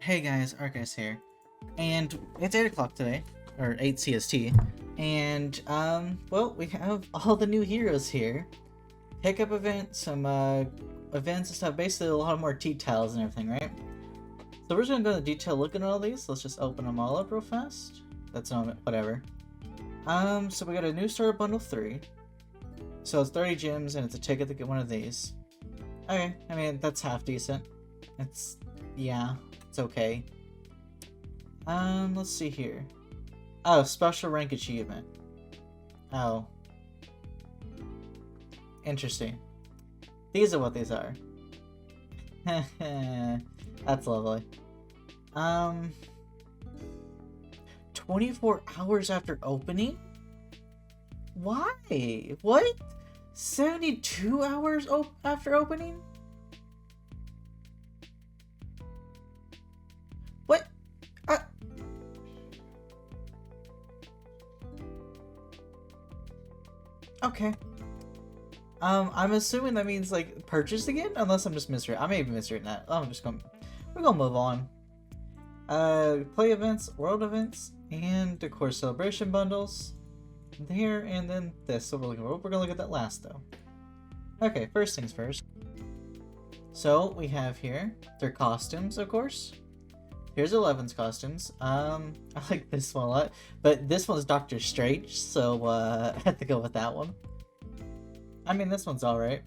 Hey guys, ArkhIce here, and it's 8 o'clock today, or 8 CST, and, well, we have all the new heroes here. Pickup event, some, events and stuff, basically a lot more details and everything, right? So we're just gonna go into detail looking at all these. Let's just open them all up real fast. That's not, whatever. So we got a new starter bundle 3. So it's 30 gems, and it's a ticket to get one of these. Okay, I mean, that's half decent. Yeah, it's okay. Let's see here. Oh, special rank achievement. Oh. Interesting. These are what these are. That's lovely. 24 hours after opening? Why? What? 72 hours after opening? What? Okay. I'm assuming that means like purchased again, unless I'm just misreading. I may be misreading that. We're gonna move on. Play events, world events, and of course celebration bundles. Here and then this. So we're gonna look at that last though. Okay, first things first. So we have here their costumes, of course. Here's 11's costumes. I like this one a lot, but this one's Doctor Strange, so I have to go with that one. I mean, this one's alright.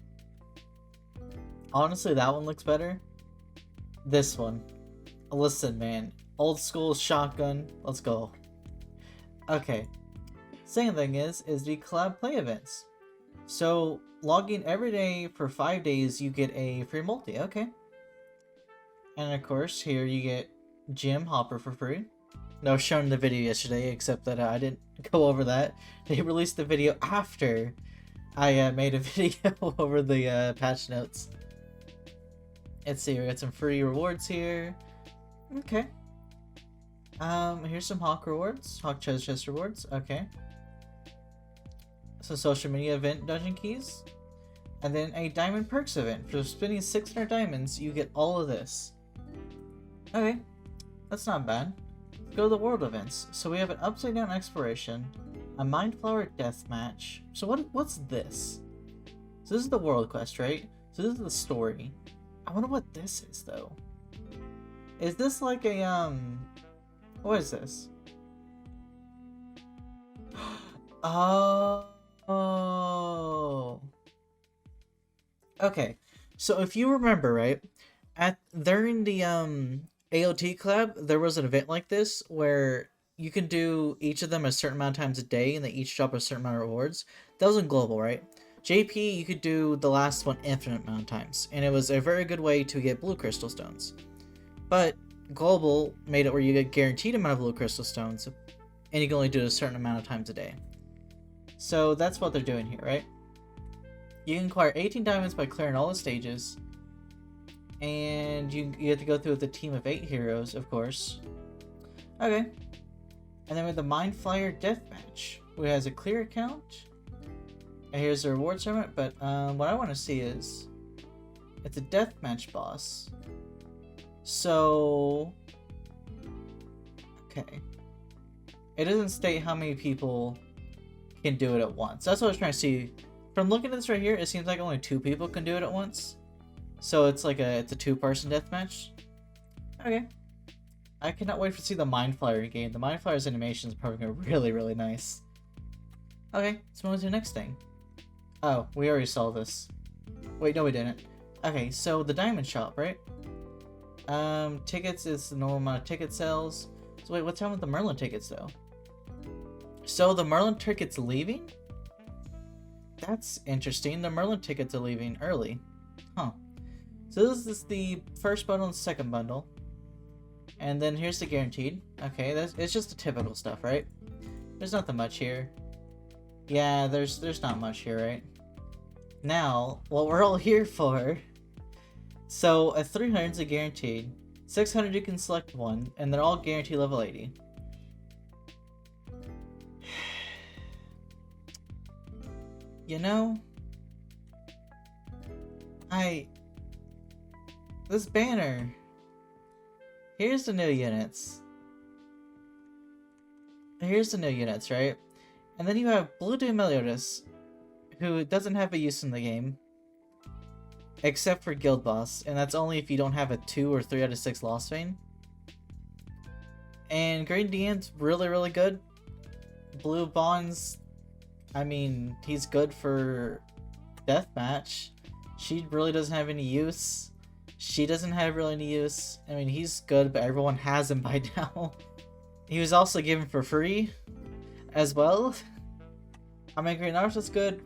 Honestly, that one looks better. This one. Listen, man. Old school shotgun. Let's go. Okay. Second thing is the collab play events. So, logging every day for 5 days, you get a free multi. Okay. And of course, here you get Gym Hopper for free. That was shown in the video yesterday, except that I didn't go over that. They released the video after I made a video over the patch notes. Let's see, we got some free rewards here. Okay. Here's some Hawk rewards. Hawk treasure chest rewards. Okay. Some social media event dungeon keys. And then a diamond perks event. For spending 600 diamonds, you get all of this. Okay. That's not bad. Go to the world events. So we have an upside down exploration. A Mindflower Deathmatch. So what's this? So this is the world quest, right? So this is the story. I wonder what this is, though. Is this like a, what is this? Oh. Okay. So if you remember, right? During the, AOT collab, there was an event like this where you can do each of them a certain amount of times a day, and they each drop a certain amount of rewards. That was in global, right? JP, you could do the last one infinite amount of times, and it was a very good way to get blue crystal stones. But global made it where you get guaranteed amount of blue crystal stones, and you can only do it a certain amount of times a day. So that's what they're doing here, right? You can acquire 18 diamonds by clearing all the stages, and you have to go through with a team of 8 heroes, of course. Okay. And then with the Mind Flyer Deathmatch, who has a clear account. And here's the reward tournament, but what I want to see is it's a deathmatch boss. So okay. It doesn't state how many people can do it at once. That's what I was trying to see. From looking at this right here, it seems like only 2 people can do it at once. So it's like it's a 2-person deathmatch. Okay. I cannot wait to see the Mind Flyer game. The Mind Flyer's animation is probably really, really nice. Okay, let's move on to the next thing. Oh, we already saw this. Wait, no we didn't. Okay, so the diamond shop, right? Tickets is the normal amount of ticket sales. So wait, what's wrong with the Merlin tickets though? So the Merlin tickets leaving? That's interesting. The Merlin tickets are leaving early. Huh. So this is the first bundle and second bundle. And then here's the guaranteed. Okay, it's just the typical stuff, right? There's nothing much here. Yeah, there's not much here, right? Now, what we're all here for. So a 300 is a guaranteed. 600 you can select one, and they're all guaranteed level 80. You know, this banner. Here's the new units. Here's the new units, right? And then you have Blue Doom Meliodas, who doesn't have a use in the game. Except for Guild Boss, and that's only if you don't have a 2 or 3 out of 6 Lost Vein. And Green Dean's really, really good. Blue Bonds, I mean, he's good for Deathmatch. She really doesn't have any use. She doesn't have really any use. I mean, he's good, but everyone has him by now. He was also given for free as well. I mean, Green Arms is good.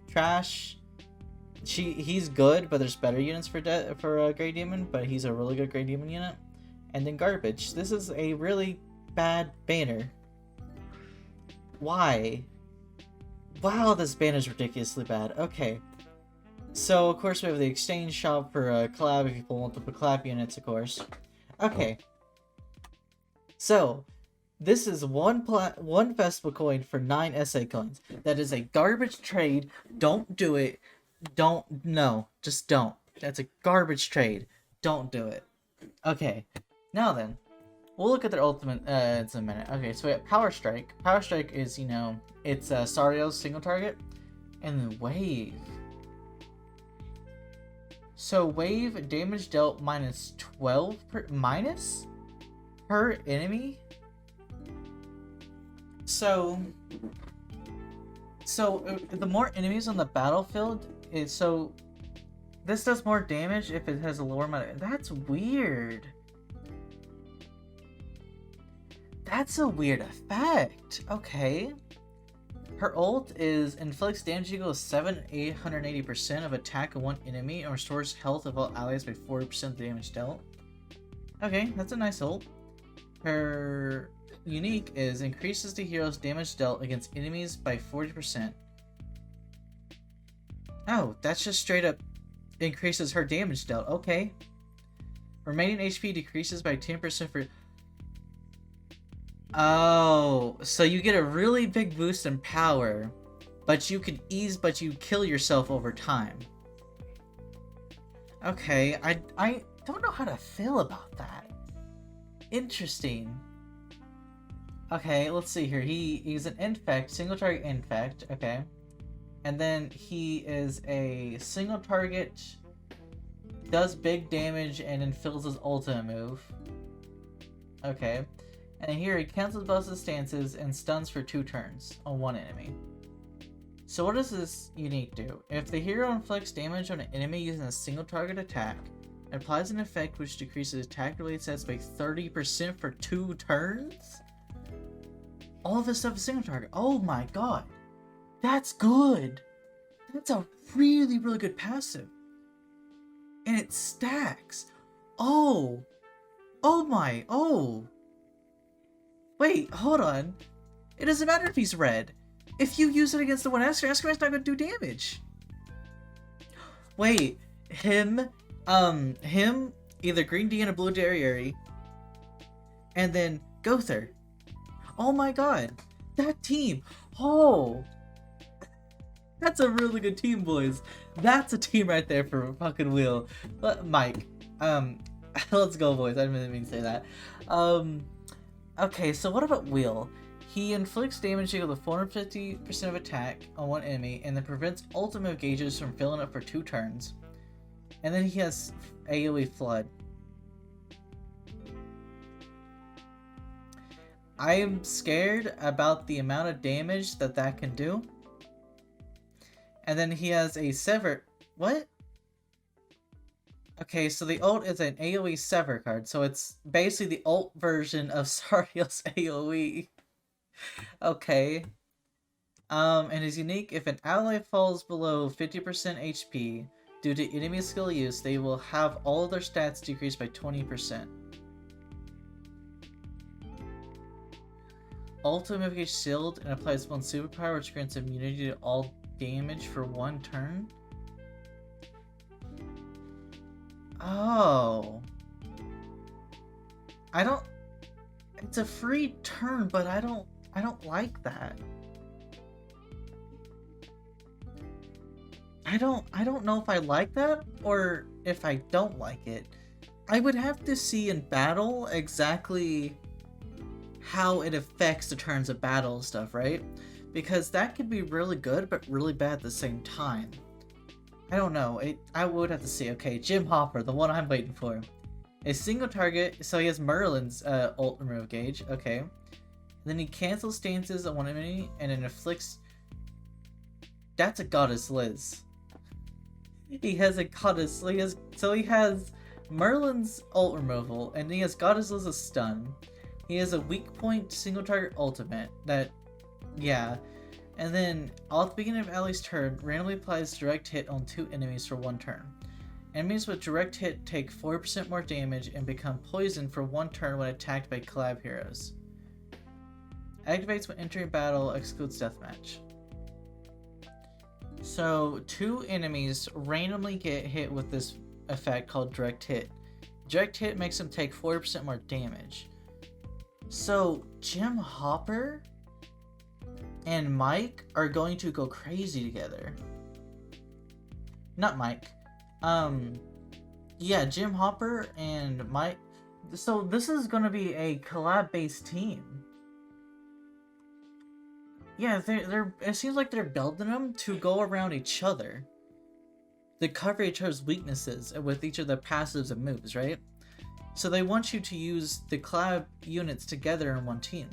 Trash. He's good, but there's better units for Grey Demon, but he's a really good Grey Demon unit. And then Garbage. This is a really bad banner. Why? Wow, this banner is ridiculously bad. Okay. So, of course, we have the exchange shop for collab if you pull multiple collab units, of course. Okay. So, this is one festival coin for 9 SA coins. That is a garbage trade. Don't do it. No, just don't. That's a garbage trade. Don't do it. Okay, now then, we'll look at their ultimate in a minute. Okay, so we have Power Strike. Power Strike is, you know, it's Sario's single target. And then Wave. So Wave, damage dealt minus 12 per enemy. So the more enemies on the battlefield, so this does more damage if it has a lower amount. That's weird. That's a weird effect. Okay. Her ult is inflicts damage equals 880% of attack of one enemy and restores health of all allies by 40% of the damage dealt. Okay, that's a nice ult. Her unique is increases the hero's damage dealt against enemies by 40%. Oh, that's just straight up increases her damage dealt. Okay. Remaining HP decreases by 10% for... Oh, so you get a really big boost in power, but you kill yourself over time. Okay, I don't know how to feel about that. Interesting. Okay, let's see here. He's an infect, single target infect, okay. And then he is a single target, does big damage, and then fills his ultimate move. Okay. And here he cancels both his stances and stuns for 2 turns on one enemy. So what does this unique do? If the hero inflicts damage on an enemy using a single target attack, it applies an effect which decreases attack related stats by 30% for 2 turns? All of this stuff is single target. Oh my god. That's good. That's a really, really good passive. And it stacks. Oh. Oh my. Oh. Wait, hold on. It doesn't matter if he's red. If you use it against the one Escar's not gonna do damage. Wait, him, either Green D and a Blue Derriere, and then Gother. Oh my god, that team. Oh, that's a really good team, boys. That's a team right there for a fucking wheel. Mike, let's go, boys. I didn't mean to say that. Okay, so what about Wheel? He inflicts damage equal to 450% of attack on one enemy, and then prevents ultimate gauges from filling up for 2 turns. And then he has AoE Flood. I am scared about the amount of damage that can do. And then he has a Sever... What? Okay, so the ult is an AoE Sever card, so it's basically the ult version of Sario's AoE. Okay. And is unique. If an ally falls below 50% HP due to enemy skill use, they will have all of their stats decreased by 20%. Ultimate gauge shield and applies one superpower which grants immunity to all damage for 1 turn. Oh. It's a free turn, but I don't like that. I don't know if I like that or if I don't like it. I would have to see in battle exactly how it affects the turns of battle stuff, right? Because that could be really good, but really bad at the same time. I don't know. I would have to see. Okay, Jim Hopper, the one I'm waiting for. A single target, so he has Merlin's ult remove gauge. Okay. Then he cancels stances on one enemy and then inflicts. That's a Goddess Liz. He has a Goddess. He has Merlin's ult removal, and he has Goddess Liz's stun. He has a weak point single target ultimate. Yeah. And then, all at the beginning of Allie's turn, randomly applies direct hit on 2 enemies for 1 turn. Enemies with direct hit take 4% more damage and become poisoned for 1 turn when attacked by collab heroes. Activates when entering battle, excludes deathmatch. So, 2 enemies randomly get hit with this effect called direct hit. Direct hit makes them take 40% more damage. So, Jim Hopper and Mike are going to go crazy together. Not Mike. Yeah, Jim Hopper and Mike. So this is going to be a collab-based team. Yeah, they're. It seems like they're building them to go around each other, to cover each other's weaknesses with each of their passives and moves, right? So they want you to use the collab units together in one team,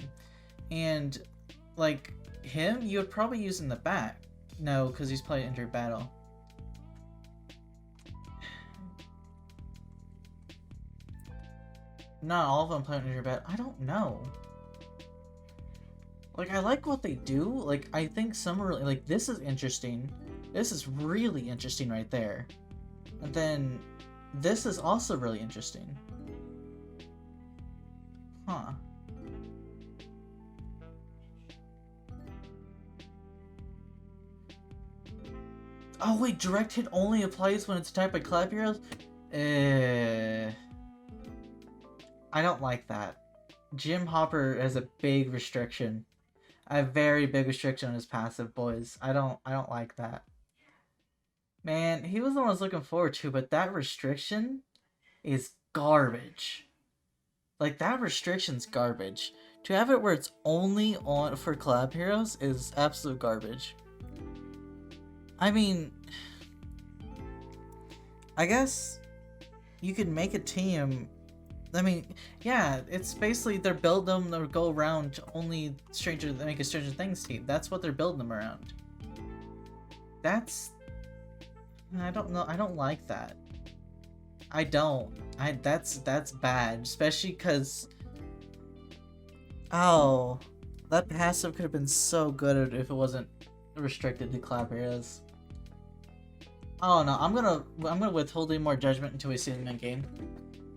and like him, you would probably use in the back. No, because he's playing injured battle. Not all of them play injured battle. I don't know. Like, I like what they do. Like, I think some are really, like, this is interesting. This is really interesting right there. And then this is also really interesting. Huh. Oh wait, direct hit only applies when it's attacked by collab heroes? I don't like that. Jim Hopper has a big restriction. A very big restriction on his passive, boys. I don't like that. Man, he was the one I was looking forward to, but that restriction is garbage. Like, that restriction's garbage. To have it where it's only on for collab heroes is absolute garbage. I mean, I guess you could make a team. I mean, yeah, it's basically they're building them to go around only make a Stranger Things team. That's what they're building them around. I don't know. I don't like that. I don't. That's bad, especially because. Oh, that passive could have been so good if it wasn't restricted to collab heroes. Oh no, I'm gonna withhold any more judgment until we see them in game.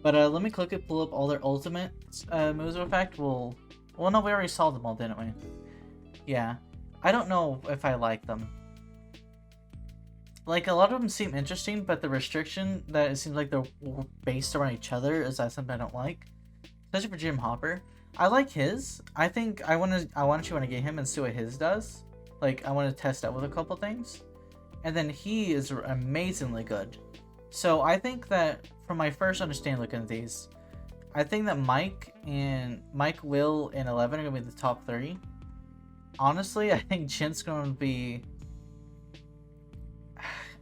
But let me quickly pull up all their ultimate moves of effect. Well, no, we already saw them all, didn't we? Yeah. I don't know if I like them. Like, a lot of them seem interesting, but the restriction that it seems like they're based around each other is that something I don't like. Especially for Jim Hopper. I like his. I think I want to get him and see what his does. Like, I want to test out with a couple things. And then he is amazingly good. So I think that, from my first understanding looking at these, I think that Mike, Will, and 11 are going to be the top 3. Honestly, I think Jim's going to be...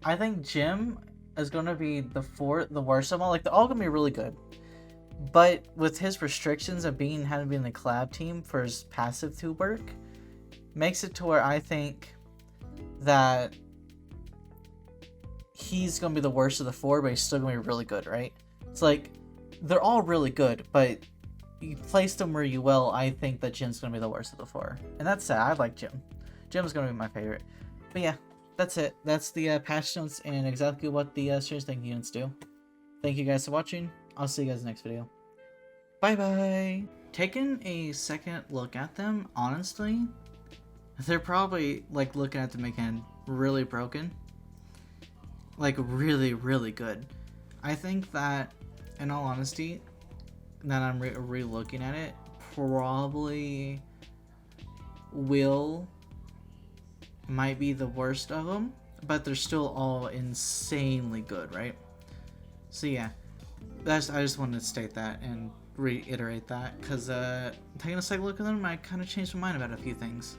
I think Jim is going to be the worst of all. Like, they're all going to be really good. But with his restrictions of having been the collab team for his passive to work, makes it to where I think that he's going to be the worst of the 4, but he's still going to be really good, right? It's like, they're all really good, but you place them where you will, I think that Jim's going to be the worst of the 4. And that's sad. I like Jim. Jim's going to be my favorite. But yeah, that's it. That's the patch notes and exactly what the Stranger Things units do. Thank you guys for watching. I'll see you guys next video. Bye-bye! Taking a second look at them, honestly, they're probably, like, looking at them again, really broken. Like, really, really good. I think that, in all honesty, now that I'm re-looking at it, probably Will might be the worst of them, but they're still all insanely good, right? So yeah, I just wanted to state that and reiterate that, because taking a second look at them, I kind of changed my mind about a few things.